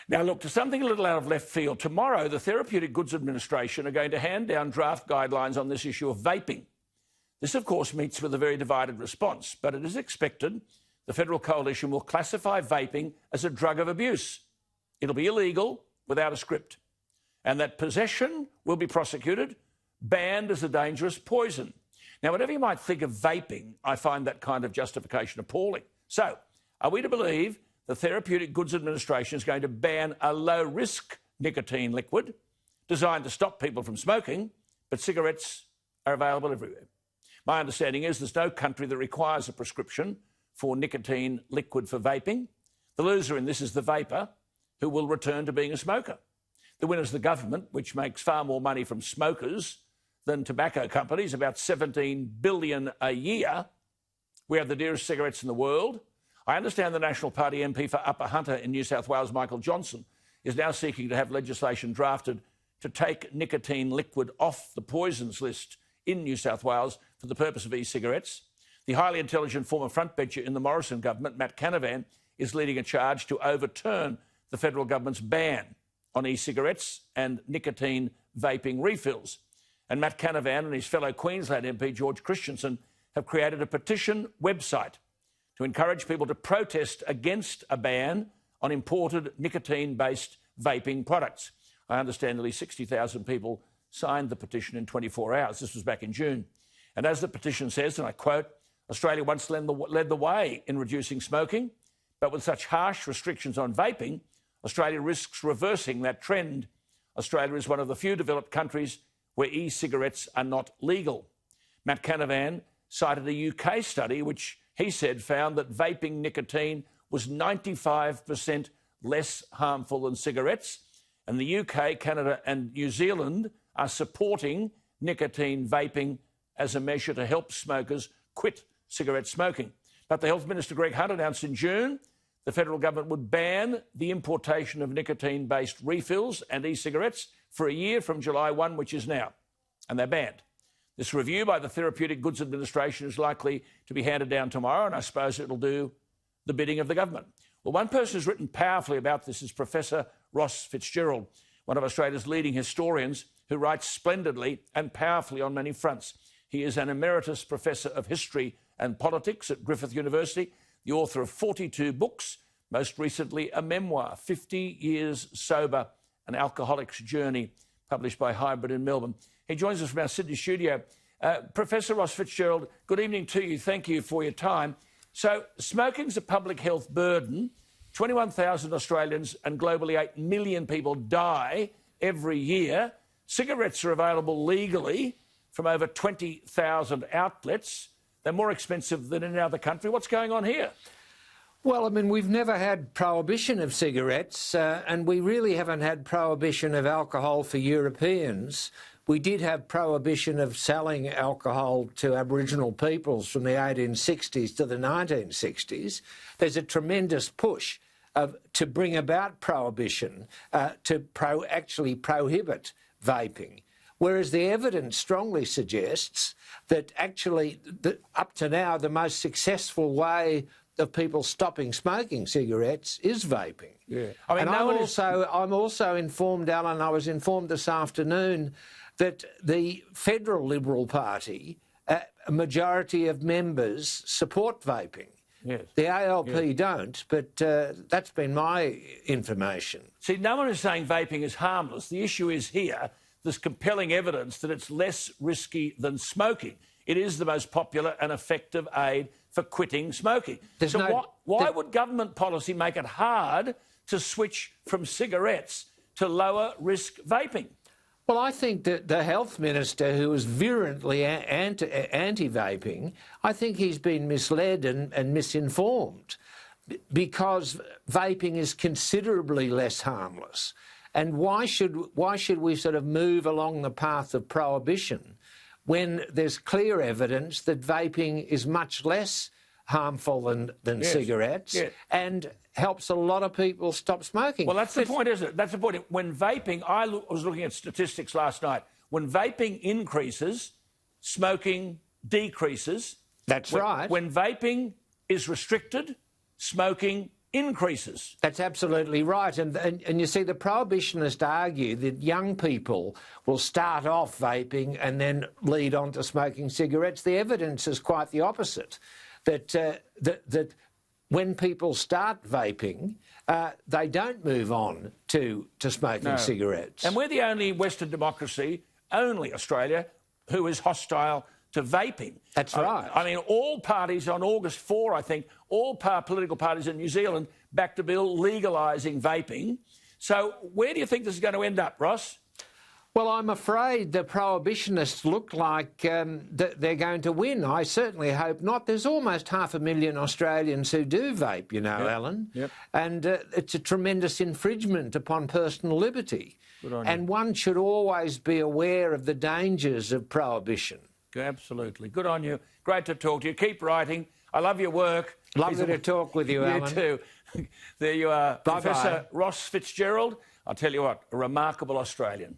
Now, look, to something a little out of left field. Tomorrow, the Therapeutic Goods Administration are going to hand down draft guidelines on this issue of vaping. This, of course, meets with a very divided response, but it is expected the federal coalition will classify vaping as a drug of abuse. It'll be illegal without a script, and that possession will be prosecuted, banned as a dangerous poison. Now, whatever you might think of vaping, I find that kind of justification appalling. So, are we to believe the Therapeutic Goods Administration is going to ban a low-risk nicotine liquid designed to stop people from smoking, but cigarettes are available everywhere? My understanding is there's no country that requires a prescription for nicotine liquid for vaping. The loser in this is the vaper, who will return to being a smoker. The winner is the government, which makes far more money from smokers than tobacco companies, about $17 billion a year. We have the dearest cigarettes in the world. I understand the National Party MP for Upper Hunter in New South Wales, Michael Johnson, is now seeking to have legislation drafted to take nicotine liquid off the poisons list in New South Wales for the purpose of e-cigarettes. The highly intelligent former frontbencher in the Morrison government, Matt Canavan, is leading a charge to overturn the federal government's ban on e-cigarettes and nicotine vaping refills. And Matt Canavan and his fellow Queensland MP, George Christensen, have created a petition website to encourage people to protest against a ban on imported nicotine-based vaping products. I understand nearly 60,000 people signed the petition in 24 hours. This was back in June. And as the petition says, and I quote, Australia once led the way in reducing smoking, but with such harsh restrictions on vaping, Australia risks reversing that trend. Australia is one of the few developed countries where e-cigarettes are not legal. Matt Canavan cited a UK study which he said found that vaping nicotine was 95% less harmful than cigarettes, and the UK, Canada and New Zealand are supporting nicotine vaping as a measure to help smokers quit cigarette smoking. But the Health Minister, Greg Hunt, announced in June the federal government would ban the importation of nicotine-based refills and e-cigarettes for a year from July 1, which is now, and they're banned. This review by the Therapeutic Goods Administration is likely to be handed down tomorrow, and I suppose it'll do the bidding of the government. Well, one person who's written powerfully about this is Professor Ross Fitzgerald, one of Australia's leading historians who writes splendidly and powerfully on many fronts. He is an emeritus professor of history and politics at Griffith University, the author of 42 books, most recently a memoir, 50 Years Sober, An Alcoholic's Journey, published by Hybrid in Melbourne. He joins us from our Sydney studio. Professor Ross Fitzgerald, good evening to you. Thank you for your time. So, smoking's a public health burden. 21,000 Australians and globally 8 million people die every year. Cigarettes are available legally from over 20,000 outlets. They're more expensive than in any other country. What's going on here? Well, I mean, we've never had prohibition of cigarettes, and we really haven't had prohibition of alcohol for Europeans. We did have prohibition of selling alcohol to Aboriginal peoples from the 1860s to the 1960s. There's a tremendous push to bring about prohibition, to actually prohibit vaping. Whereas the evidence strongly suggests that actually, up to now, the most successful way of people stopping smoking cigarettes is vaping. Yeah. I mean, and I'm also informed, Alan, I was informed this afternoon that the Federal Liberal Party, a majority of members support vaping. Yes. The ALP don't, but that's been my information. See, no one is saying vaping is harmless. The issue is here, there's compelling evidence that it's less risky than smoking. It is the most popular and effective aid for quitting smoking. Why would government policy make it hard to switch from cigarettes to lower-risk vaping? Well, I think that the health minister, who is virulently anti-vaping, I think he's been misled and misinformed, because vaping is considerably less harmless. And why should we sort of move along the path of prohibition when there's clear evidence that vaping is much less harmful than cigarettes and helps a lot of people stop smoking? Well, that's the point, isn't it? That's the point. When vaping, I was looking at statistics last night. When vaping increases, smoking decreases. That's right. When vaping is restricted, smoking increases. That's absolutely right. And you see, the prohibitionists argue that young people will start off vaping and then lead on to smoking cigarettes. The evidence is quite the opposite, that when people start vaping, they don't move on to smoking cigarettes. And we're the only Western democracy, only Australia, who is hostile to vaping. That's right. I mean, all parties on August 4, I think, all political parties in New Zealand backed a bill legalising vaping. So where do you think this is going to end up, Ross? Well, I'm afraid the prohibitionists look like they're going to win. I certainly hope not. There's almost 500,000 Australians who do vape, you know, Alan. Yep. And it's a tremendous infringement upon personal liberty. Good on and you. one should always be aware of the dangers of prohibition. Absolutely. Good on you. Great to talk to you. Keep writing. I love your work. Lovely to talk with you, Alan. You too. There you are. Bye-bye. Professor Ross Fitzgerald. I'll tell you what, a remarkable Australian.